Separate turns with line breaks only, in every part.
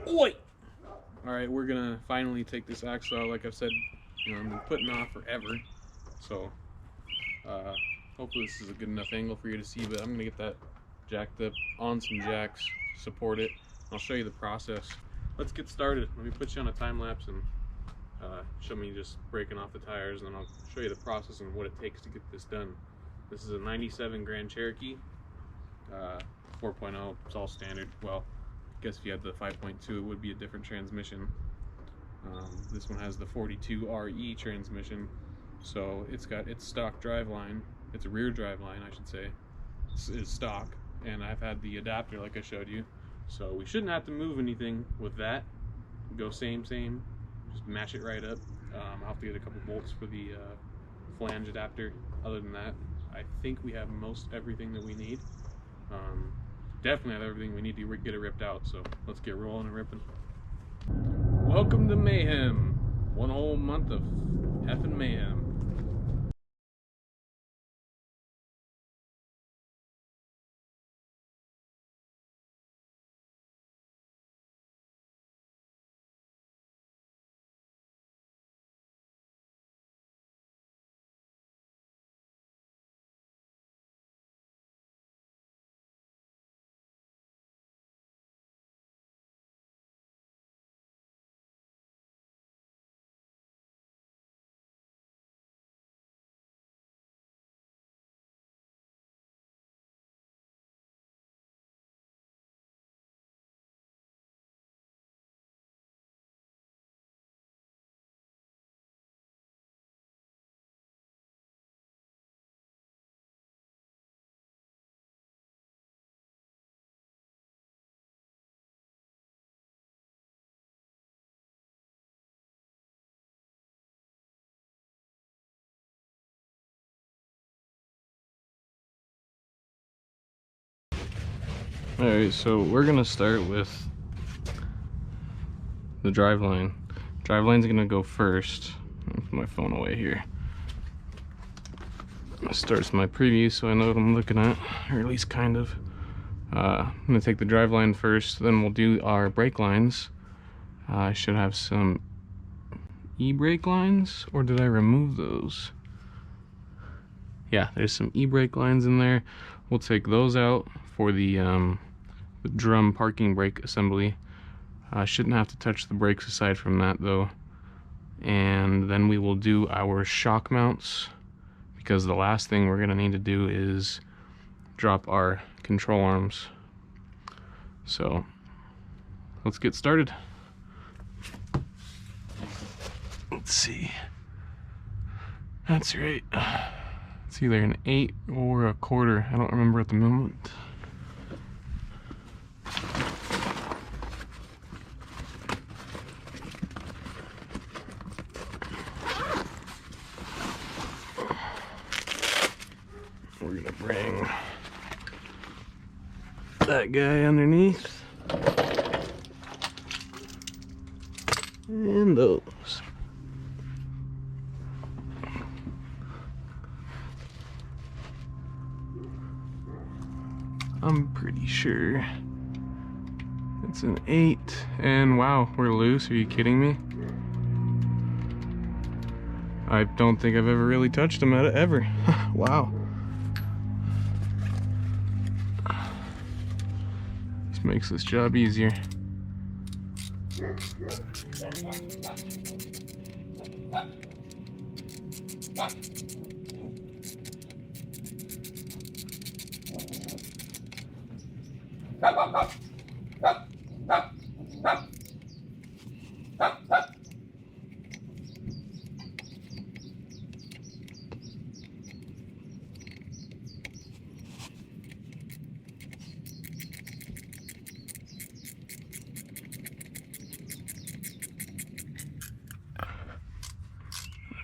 Oi! Alright, we're gonna finally take this axle out. Like I've said, I've been putting off forever. So, hopefully this is a good enough angle for you to see, but I'm gonna get that jacked up on some jacks, support it. I'll show you the process. Let's get started. Let me put you on a time lapse and show me just breaking off the tires, and then I'll show you the process and what it takes to get this done. This is a 97 Grand Cherokee, 4.0, it's all standard. Well, I guess if you had the 5.2 it would be a different transmission. This one has the 42 RE transmission, so it's got its stock driveline. It's a rear driveline, I should say. It's stock, and I've had the adapter like I showed you, so we shouldn't have to move anything with that. Go same, just match it right up. I'll have to get a couple bolts for the flange adapter. Other than that, I think we have most everything that we need. Definitely have everything we need to get it ripped out, so let's get rolling and ripping. Welcome to mayhem. One whole month of effing mayhem. Alright, so we're gonna start with the driveline. Driveline's gonna go first. I'll put my phone away here. This starts my preview so I know what I'm looking at, or at least kind of. I'm gonna take the driveline first, then we'll do our brake lines. I should have some e-brake lines, or did I remove those? Yeah, there's some e-brake lines in there. We'll take those out for the drum parking brake assembly. I shouldn't have to touch the brakes aside from that though. And then we will do our shock mounts, because the last thing we're gonna need to do is drop our control arms. So let's get started. Let's see. That's right. It's either an 8 or a quarter. I don't remember at the moment. We're gonna bring that guy underneath. And those. I'm pretty sure it's an 8, and wow, we're loose. Are you kidding me? I don't think I've ever really touched them at it ever. Wow. This makes this job easier.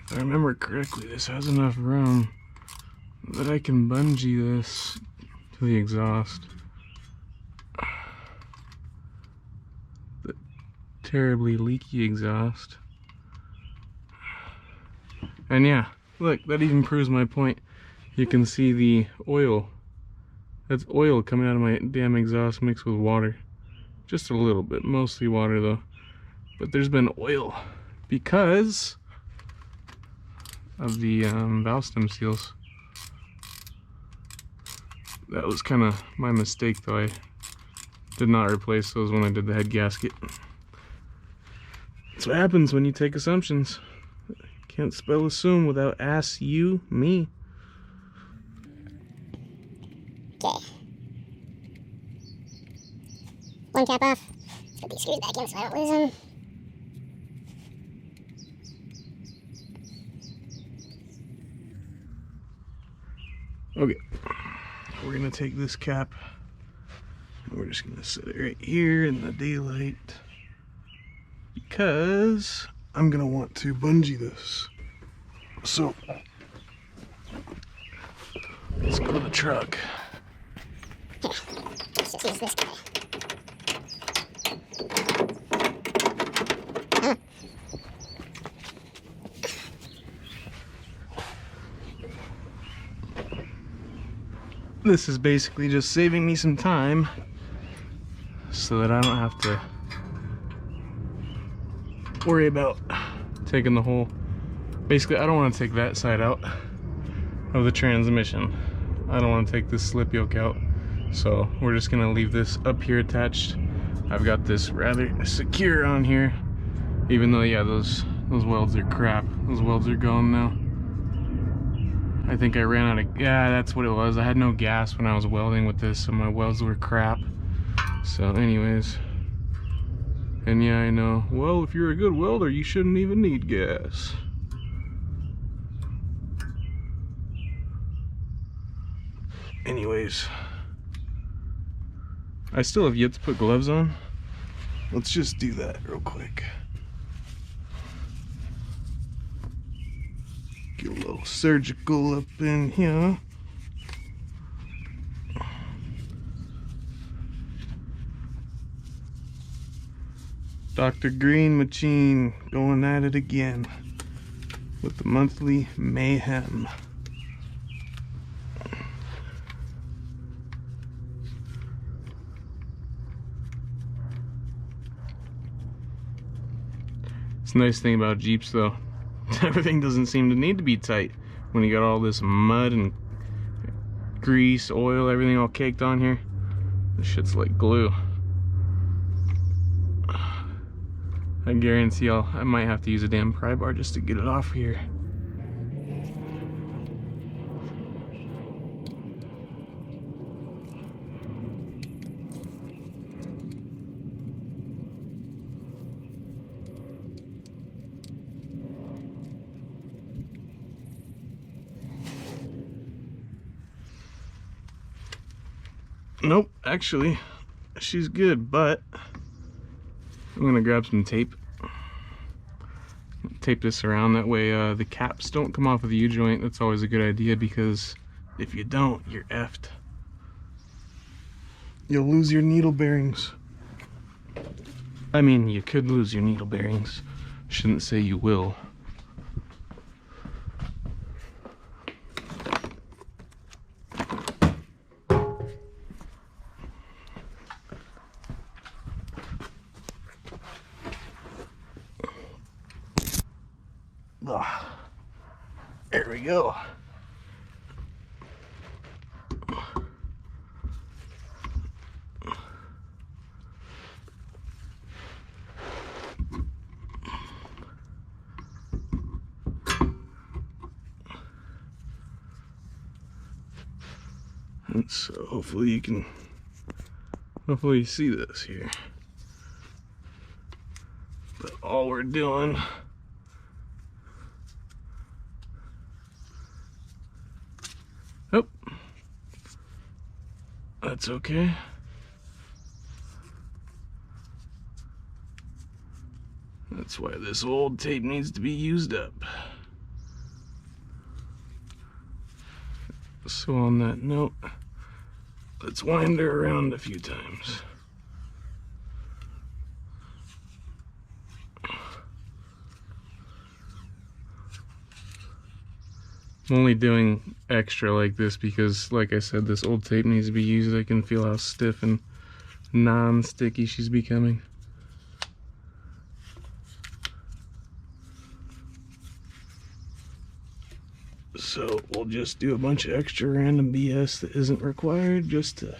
If I remember correctly, this has enough room that I can bungee this to the exhaust. The terribly leaky exhaust. And yeah, look, that even proves my point. You can see the oil. That's oil coming out of my damn exhaust mixed with water. Just a little bit, mostly water though. But there's been oil because of the valve stem seals. That was kind of my mistake though. I did not replace those when I did the head gasket. That's what happens when you take assumptions. Can't spell assume without ass you me.
Okay. One cap off. Let's put these screws back in so I don't lose them.
Okay. We're gonna take this cap and we're just gonna set it right here in the daylight because I'm gonna want to bungee this. So let's go to the truck.
Here, let's just use this guy.
This is basically just saving me some time so that I don't have to worry about taking the whole, basically I don't want to take that side out of the transmission. I don't want to take this slip yoke out, so we're just gonna leave this up here attached. I've got this rather secure on here, even though yeah, those welds are crap. Those welds are gone now. I think I ran out of, yeah, that's what it was. I had no gas when I was welding with this, so my welds were crap. So anyways, and yeah, I know, well, if you're a good welder, you shouldn't even need gas. Anyways, I still have yet to put gloves on. Let's just do that real quick. Get a little surgical up in here. Dr. Green Machine going at it again with the monthly mayhem. It's a nice thing about Jeeps though. Everything doesn't seem to need to be tight when you got all this mud and grease, oil, everything all caked on here. This shit's like glue. I guarantee I might have to use a damn pry bar just to get it off here. Nope, actually, she's good, but I'm gonna grab some tape. Tape this around, that way the caps don't come off of the U-joint. That's always a good idea, because if you don't, you're effed. You'll lose your needle bearings. I mean, you could lose your needle bearings. Shouldn't say you will. There we go. And so hopefully you see this here. But all we're doing that's okay. That's why this old tape needs to be used up. So on that note, let's wind her around a few times. I'm only doing extra like this because, like I said, this old tape needs to be used. I can feel how stiff and non-sticky she's becoming. So we'll just do a bunch of extra random BS that isn't required just to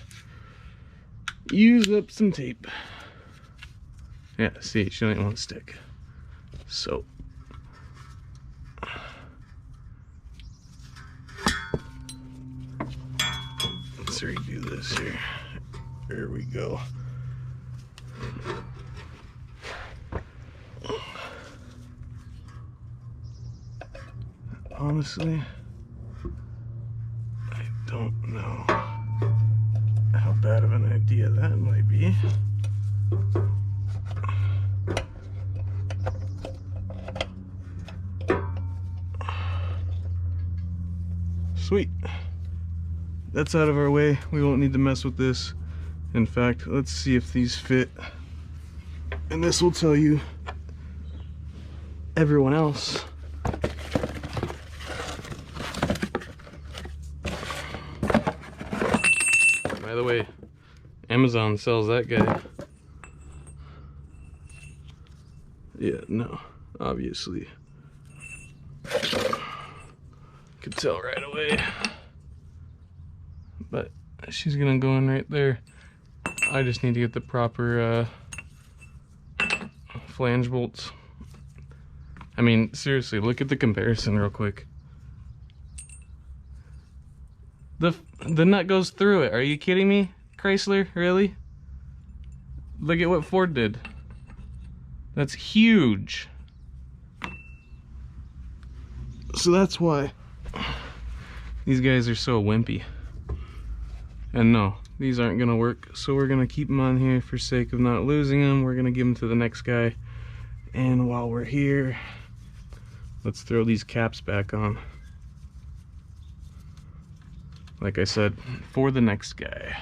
use up some tape. Yeah, see, she don't want to stick. So let's redo this here. There we go. Honestly, I don't know how bad of an idea that might be. Sweet. That's out of our way. We won't need to mess with this. In fact, let's see if these fit. And this will tell you everyone else. By the way, Amazon sells that guy. Yeah, no, obviously. Could tell right away. But she's gonna go in right there. I just need to get the proper flange bolts. I mean, seriously, look at the comparison real quick. The nut goes through it. Are you kidding me, Chrysler? Really? Look at what Ford did. That's huge. So that's why these guys are so wimpy. And no, these aren't gonna work. So we're gonna keep them on here for sake of not losing them. We're gonna give them to the next guy. And while we're here, let's throw these caps back on. Like I said, for the next guy.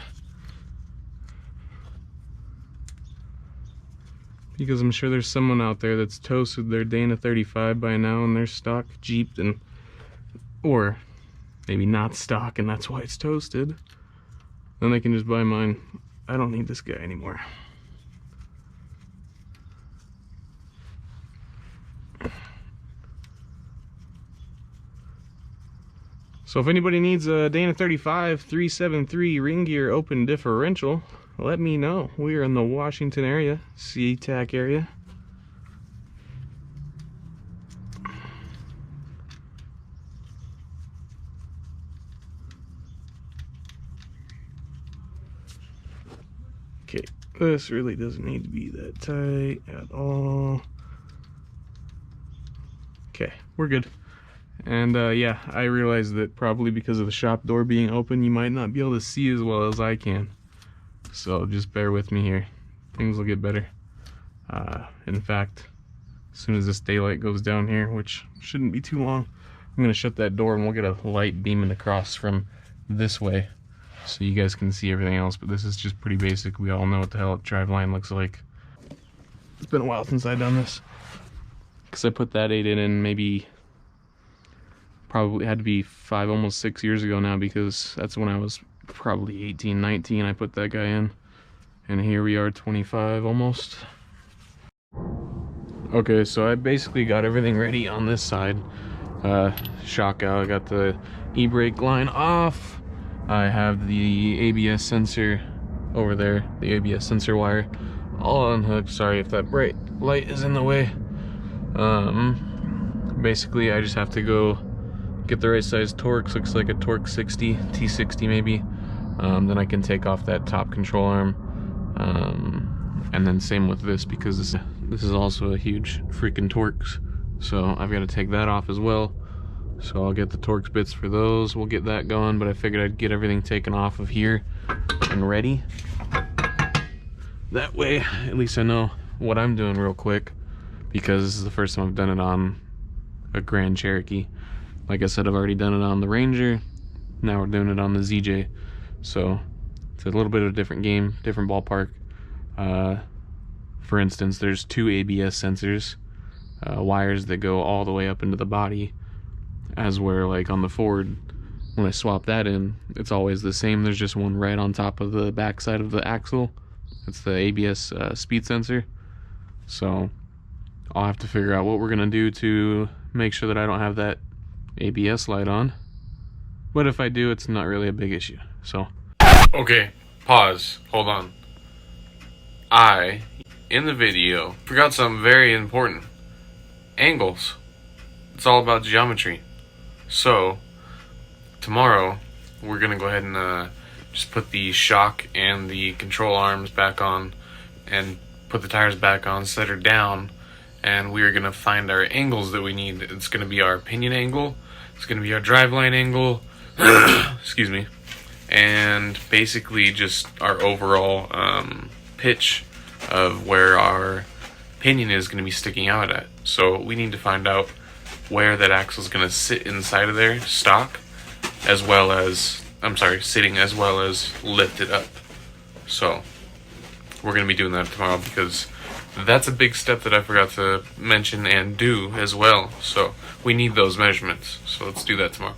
Because I'm sure there's someone out there that's toasted their Dana 35 by now and they're stock Jeeped, and or maybe not stock and that's why it's toasted. Then they can just buy mine. I don't need this guy anymore. So if anybody needs a Dana 35 373 ring gear open differential, let me know. We are in the Washington area, SeaTac area. Okay, this really doesn't need to be that tight at all. Okay, we're good. And yeah, I realized that probably because of the shop door being open, you might not be able to see as well as I can. So just bear with me here. Things will get better. In fact, as soon as this daylight goes down here, which shouldn't be too long, I'm gonna shut that door and we'll get a light beaming across from this way so you guys can see everything else. But this is just pretty basic. We all know what the hell a Driveline looks like. It's been a while since I've done this, because I put that 8 in maybe probably had to be 5, almost 6 years ago now, because that's when I was probably 18, 19. I put that guy in, and here we are 25 almost. Okay, so I basically got everything ready on this side. Shock out, I got the e-brake line off. I have the ABS sensor over there, the ABS sensor wire all unhooked. Sorry if that bright light is in the way. Basically I just have to go get the right size Torx. Looks like a Torx 60, T60 maybe. Then I can take off that top control arm. And then same with this, because this is also a huge freaking Torx. So I've got to take that off as well. So I'll get the Torx bits for those. We'll get that going, but I figured I'd get everything taken off of here and ready. That way, at least I know what I'm doing real quick, because this is the first time I've done it on a Grand Cherokee. Like I said, I've already done it on the Ranger. Now we're doing it on the ZJ. So it's a little bit of a different game, different ballpark. For instance, there's 2 ABS sensors, wires that go all the way up into the body, as where like on the Ford, when I swap that in, it's always the same. There's just one right on top of the back side of the axle, It's the ABS speed sensor. So I'll have to figure out what we're gonna do to make sure that I don't have that ABS light on. But if I do, it's not really a big issue. So okay, pause, hold on. I, in the video, forgot something very important. Angles. It's all about geometry. So tomorrow we're gonna go ahead and just put the shock and the control arms back on and put the tires back on, set her down, and we're gonna find our angles that we need. It's gonna be our pinion angle, it's gonna be our driveline angle, excuse me, and basically just our overall pitch of where our pinion is gonna be sticking out at. So we need to find out where that axle is gonna sit inside of there, stock, as well as, sitting as well as lift it up. So we're gonna be doing that tomorrow because that's a big step that I forgot to mention and do as well. So we need those measurements. So let's do that tomorrow.